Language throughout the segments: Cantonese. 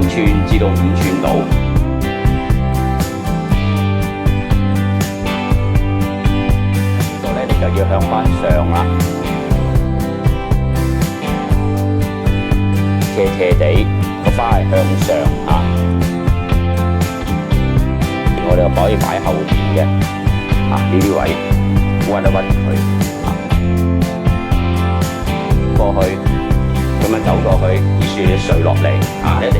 寸至到5寸度。呢度咧你就要向翻上啦，斜斜地個花係向上嚇。我哋可以擺後邊嘅呢啲位屈一屈佢過去，咁樣走過去，啲樹垂落嚟一定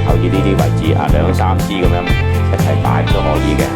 留意呢啲位置2、3支咁樣一齊擺都可以嘅嚇。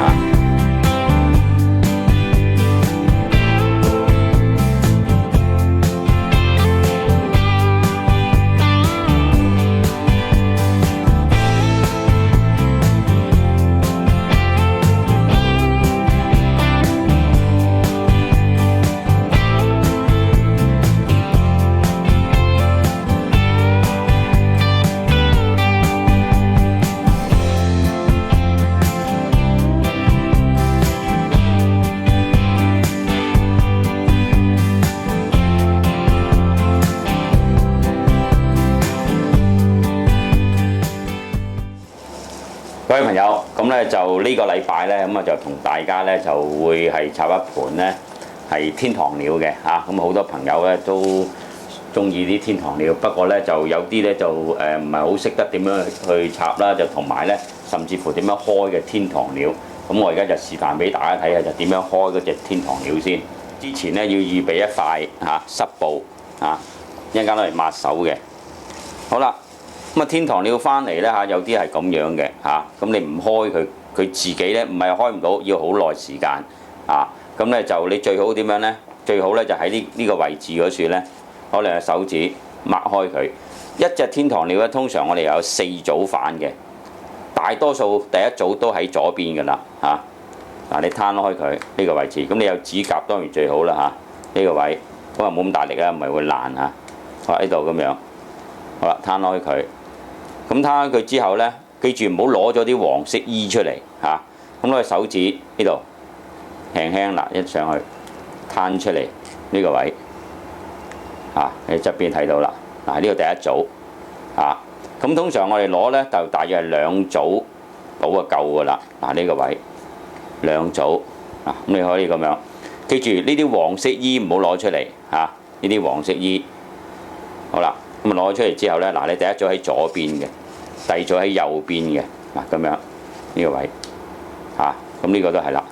各位朋友，咁咧就呢個禮拜咧，咁啊就同大家咧就會係插一盤咧係天堂鳥嘅嚇，咁好多朋友咧都中意啲天堂鳥，不過咧就有啲咧就唔係好識得點樣去插啦，就同埋咧甚至乎點樣開嘅天堂鳥，咁我而家就示範俾大家睇下，就點樣開嗰隻天堂鳥先。之前咧要預備一塊濕布一陣間攞嚟抹手嘅。好啦。咁天堂鳥翻嚟咧有啲係咁樣嘅咁你唔開佢，佢自己咧唔係開唔到，要好耐時間咁咧就你最好點樣咧？最好咧就喺呢個位置嗰處咧，攞兩隻手指擘開佢。一隻天堂鳥咧，通常我哋有4組反嘅，大多數第一組都喺左邊㗎啦你攤開佢呢個位置，咁你有指甲當然最好啦呢個位，咁啊冇咁大力唔係會爛好喺度咁樣，好啦，攤開佢。咁攤開佢之後呢，記住唔好攞咗啲黃色衣出嚟咁攞隻手指呢度輕輕一上去攤出嚟呢個位喺側邊睇到啦。呢個第一組咁通常我哋攞呢，就大約係2組到就夠㗎啦。呢個位2組咁你可以咁樣記住呢啲黃色衣唔好攞出嚟呢啲黃色衣好啦。咁啊攞出嚟之後呢，你第一組喺左邊嘅，第二組喺右邊嘅咁樣呢個位咁呢個都係啦。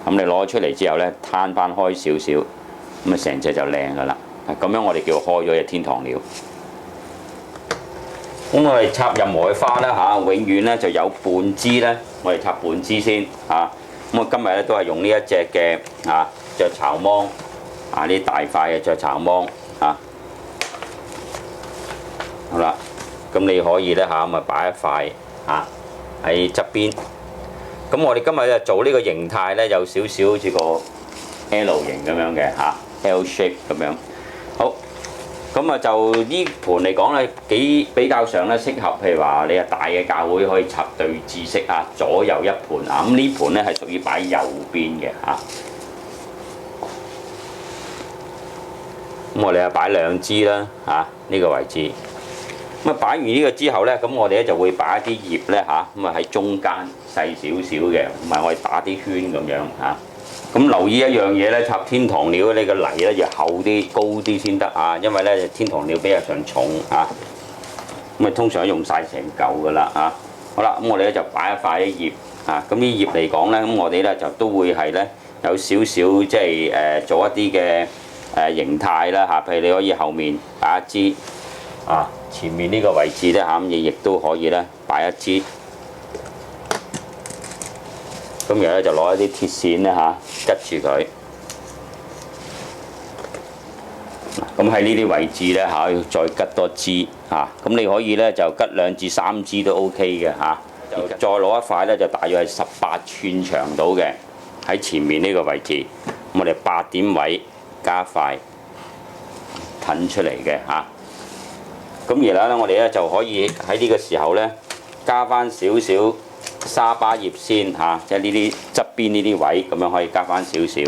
咁你攞出嚟之後呢，攤翻開少少，咁啊成隻就靚㗎啦。咁樣我哋叫開咗隻天堂鳥。咁我哋插任何嘅花呢，永遠呢就有半支呢，我哋插半支先咁我今日呢都係用呢一隻嘅雀巢芒呢大塊嘅雀巢芒好啦，咁你可以咧咁啊擺一塊喺側邊。咁我哋今日就做呢個形態咧，有少少好似個 L 型咁樣嘅L shape 咁樣。好，咁啊就呢盤嚟講咧比較上咧適合，譬如話你大嘅教會可以插對字式左右一盤咁呢盤咧係屬於擺右邊嘅咁我哋啊擺2支啦呢個位置。咁啊擺完呢個之後呢，咁我哋咧就會擺一啲葉呢咁啊喺中間細少少嘅，唔係我哋打啲圈咁樣咁留意一樣嘢呢，插天堂鳥呢個泥呢要厚啲、高啲先得因為呢天堂鳥比較上重咁啊通常用晒成嚿㗎啦好啦，咁我哋咧就擺一塊啲葉咁啲葉嚟講呢，咁我哋呢就都會係呢有少少即係做一啲嘅形態啦譬如你可以後面擺一支前面呢個位置咧咁亦都可以咧擺一支，咁然後咧就攞一啲鐵線咧拮住佢，咁喺呢啲位置咧再拮多支咁你可以咧就拮2至3支都 OK 嘅再攞一塊咧就大約係18寸長度嘅喺前面呢個位置，咁我哋8點位加塊褪出嚟嘅咁然後咧，我哋咧就可以喺呢個時候咧加翻少少沙巴葉先即係呢啲側邊呢啲位咁樣可以加翻少少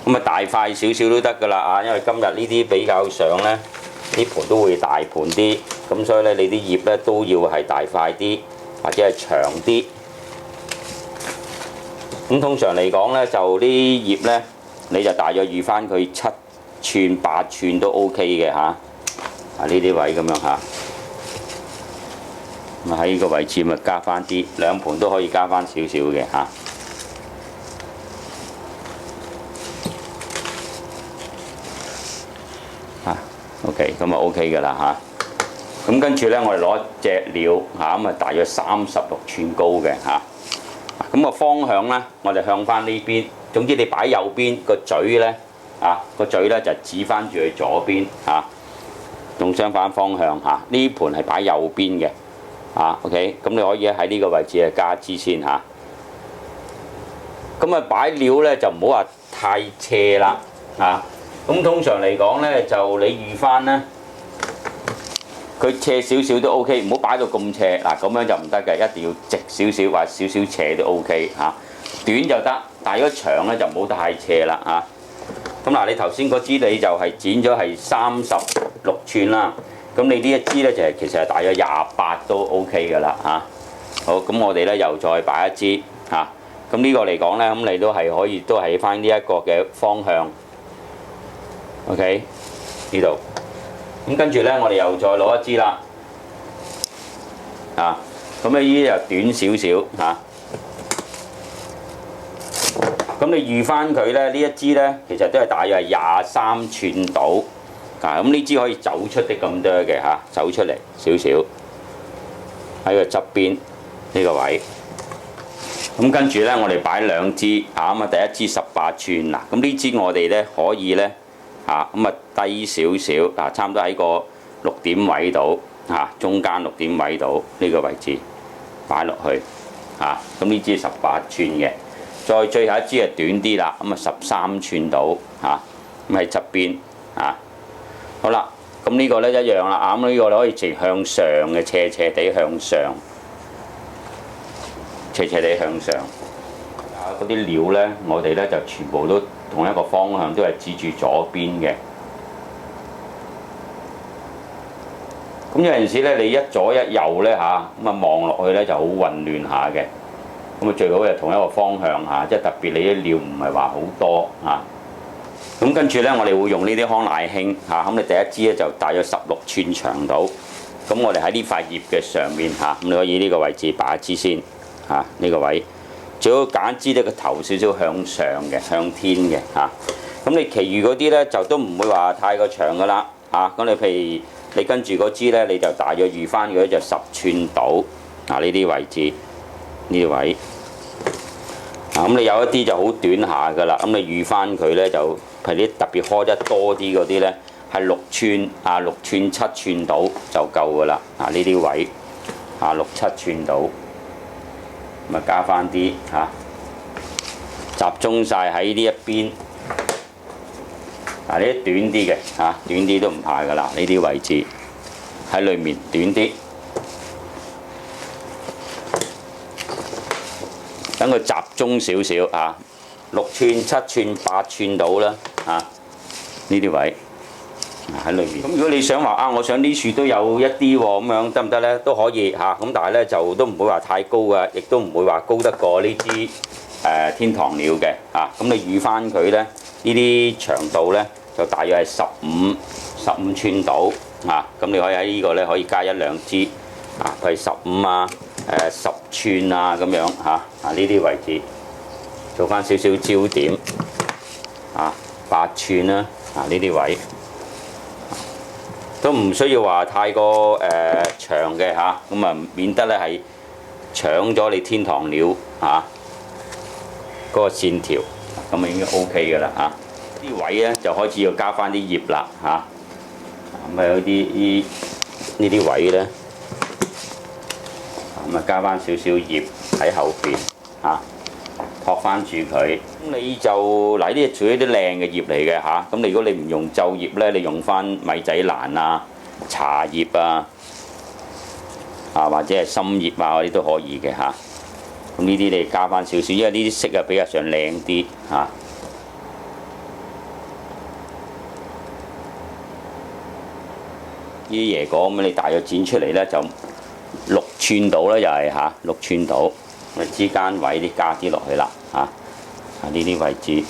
咁咁啊大塊少少都得㗎啦啊，因為今日呢啲比較上咧，啲盤都會大盤啲，咁所以咧你啲葉咧都要係大塊啲，或者係長啲。咁通常嚟講咧，就啲葉咧，你就大約預翻佢7寸8寸都 OK 嘅嚇。啊呢啲位咁樣嚇，咁喺呢個位置咪加翻啲，兩盤都可以加翻少少嘅嚇。OK， 咁啊 OK 㗎啦嚇。咁跟住咧，我哋攞隻料嚇，咁啊大約36寸高嘅嚇。咁個方向咧，我哋向翻呢邊。總之你擺右邊個嘴咧，個嘴咧就指翻住去左邊嚇，用相反方向嚇。呢盤係擺右邊嘅OK。咁你可以喺呢個位置啊加支先嚇。咁啊擺料咧就唔好話太斜啦咁通常嚟講咧，就你預翻咧，佢斜少少都 OK， 唔好擺到咁斜嗱，咁樣就唔得嘅，一定要直少少或少少斜都 OK 短就得，但係如果長咧就唔好太斜啦咁嗱，你頭先嗰支你就係剪咗係36寸啦，咁你呢一支咧就係其實係大約28都 OK 㗎啦好，咁我哋咧又再擺一支咁呢個嚟講咧，咁你都係可以都係翻呢一個嘅方向。OK， 呢度，咁跟住咧，我哋又再攞一支啦，咁呢啲就短少少咁你預翻佢咧，呢一支咧，其實都係大約係23寸到，咁呢支可以走出啲咁多嘅走出嚟少少，喺個側邊呢個位。咁跟住咧，我哋擺兩支咁第一支18寸嗱，咁呢支我哋咧可以咧。咁低少少差唔多喺個6點位度中間6點位度呢個位置擺落去咁呢支18寸嘅，再最後一支係短啲啦，咁13寸度咁喺側邊好啦，咁呢個咧一樣啦咁呢個你可以直向上嘅，斜地向上，斜地向上嗰啲料咧，我哋咧就全部都同一個方向，都係指住左邊嘅。咁有陣時咧，你一左一右咧咁望落去咧就好混亂下嘅。咁最好就同一個方向即係特別你啲料唔係話好多咁跟住咧，我哋會用呢啲康乃馨咁你第一支咧就大約16寸長度。咁我哋喺呢塊葉嘅上面咁你可以呢個位置擺一支先呢個位。最好揀支呢個頭少少向上嘅，向天嘅咁你其餘嗰啲咧就都唔會話太過長噶啦咁你譬如你跟住嗰支咧，你就大約預翻佢就10寸到呢啲位置呢啲位咁你有一啲就好短下噶啦，咁你預翻佢咧就譬如啲特別開得多啲嗰啲咧係6寸6寸7寸到就夠噶啦呢啲位6、7寸到。咪加翻啲集中晒喺呢一邊呢啲短啲嘅短啲都唔怕噶啦，呢啲位置喺裏面短啲，等佢集中少少6寸、7寸、8寸到啦呢啲位喺裏面。咁如果你想話我想呢處都有一啲喎，咁樣得唔得咧？都可以咁但係咧就都唔會話太高嘅，亦都唔會話高得過呢支天堂鳥嘅咁你預翻佢咧，呢啲長度咧就大約係15寸到咁你可以喺呢個咧可以加1、2支譬如1510寸咁樣呢啲位置做翻少少焦點8寸啦呢啲位。都唔需要話太過長嘅咁免得咧係搶咗你天堂鳥嗰個線條，咁已經 OK 㗎啦啲位咧就開始要加翻啲葉啦咁有啲呢啲位咧咁加翻少少葉喺後邊托翻住佢。咁你就嗱呢啲屬於啲靚嘅葉嚟嘅咁你如果你唔用皺葉咧，你用翻米仔蘭茶葉或者係深葉嗰啲都可以嘅咁呢啲你加翻少少，因為呢啲色比較上靚啲呢啲椰果，咁你大約剪出嚟咧就6寸到啦，又係嚇6寸到，咁之間位啲加啲落去啦嚇，呢啲位置。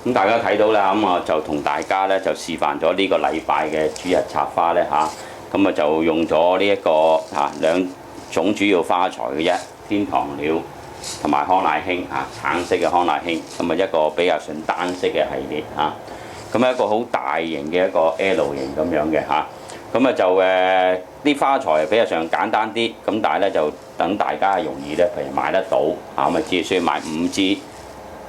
咁大家睇到啦，咁我就同大家咧就示範咗呢個禮拜嘅主日插花咧嚇，咁啊就用咗呢一個2種主要花材嘅啫，天堂鳥同埋康乃馨橙色嘅康乃馨，咁啊一個比較純單色嘅系列嚇，咁一個好大型嘅一個 L 型咁樣嘅嚇，咁啊就啲花材比較上簡單啲，咁但係咧就等大家容易咧，譬如買得到咁啊只需要買5支。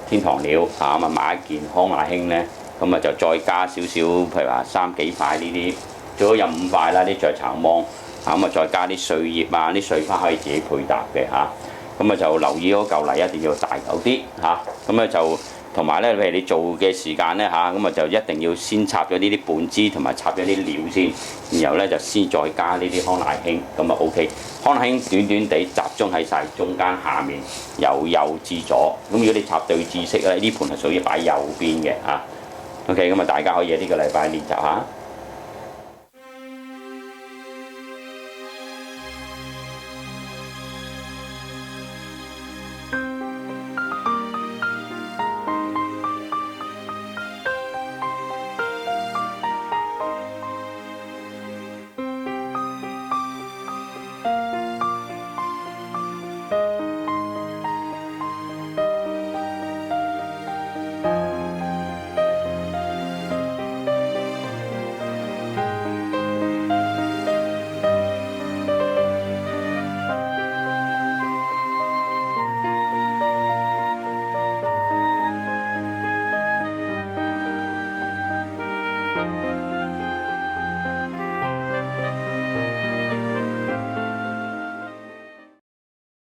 天堂鳥咁啊買一件康乃馨咧，咁啊就再加少少，譬如話3幾塊呢啲，最好有5塊啦啲雀巢芒，咁啊再加啲碎葉啊，啲碎花可以自己配搭嘅嚇，咁啊就留意嗰嚿泥一定要大嚿啲嚇，咁咧就同埋咧，譬如你做嘅時間咧嚇，咁啊就一定要先插咗呢啲半枝同埋插咗啲料先，然後咧就先再加呢啲康乃馨，咁啊 OK。康乃馨短短地集中喺晒中間下面，由右至左。咁如果你插對至色咧，呢盤係屬於擺右邊嘅嚇。OK，咁啊大家可以喺呢個禮拜練習下。